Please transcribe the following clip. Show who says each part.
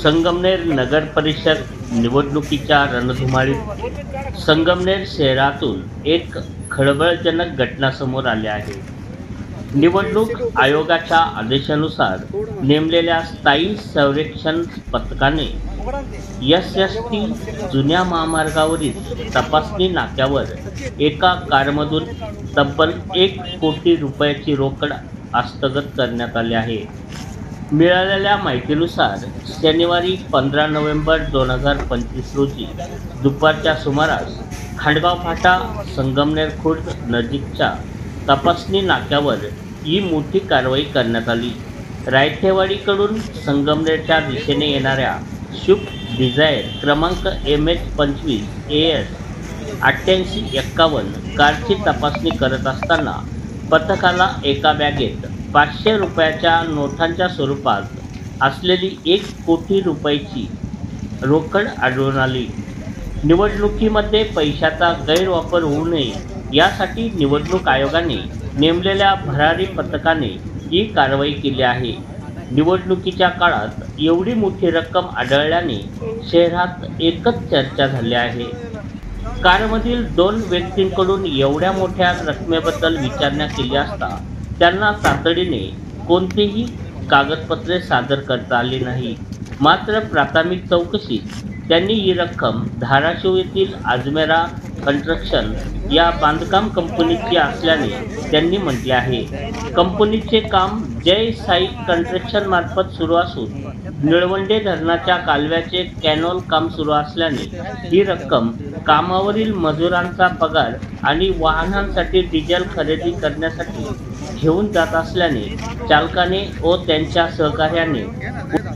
Speaker 1: संगमनेर नगर परिषद निवडणुकीच्या रणधुमाळीत संगमनेर शहरातून एक खळबळजनक घटना समोर आली आहे। निवडणूक आयोगाच्या आदेशानुसार नेमलेल्या स्थायी सर्वेक्षण पथकाने एस.टी. जुन्या महामार्गावरील तपासणी नाक्यावर एका कारमधून तब्बल 1 कोटी रुपयाची रोकड हस्तगत करण्यात आली आहे। मिळालेल्या माहितीनुसार शनिवारी 15 नोव्हेंबर 2025 रोजी दुपारच्या सुमारास खांडगाव फाटा संगमनेर खुर्द नजीकच्या तपासणी नाक्यावर ही मोठी कारवाई करण्यात आली। रायथेवाडीकडून संगमनेरच्या दिशेने येणाऱ्या स्विफ्ट डिझायर क्रमांक MH25 AS 8851 कारची तपासणी करत असताना पथकाला एका बॅगेत 500 रुपयाच्या नोटांच्या स्वरूपात असलेली 1 कोटी रुपयाची रोकड आढळून आली। निवडणुकीमध्ये पैशाचा गैरवापर होऊ नये यासाठी निवडणूक आयोगाने नेमलेल्या भरारी पथकाने ही कारवाई केली आहे। निवडणुकीच्या काळात एवढी मोठी रक्कम आढळल्याने शहरात एकच चर्चा झाली आहे। कारमधील 2 व्यक्तींकडून एवढ्या मोठ्या रकमेबद्दल विचारणा केली असता त्यांना तातडीने कोणतीही कागदपत्रे सादर करता आली नाही। मात्र प्राथमिक चौकशीत त्यांनी ही रक्कम धाराशिव येथील अजमेरा कन्स्ट्रक्शन या बांधकाम कंपनीची असल्याने त्यांनी म्हटले आहे। कंपनीचे काम जय साई कन्स्ट्रक्शन मार्फत सुरू असून निळवंडे धरणाच्या कालव्याचे कॅनॉल काम सुरू असल्याने ही रक्कम कामावरील मजुरांचा पगार आणि वाहनांसाठी डिझेल खरेदी करण्यासाठी घेऊन जात असल्याने चालकाने व त्यांच्या सहकार्याने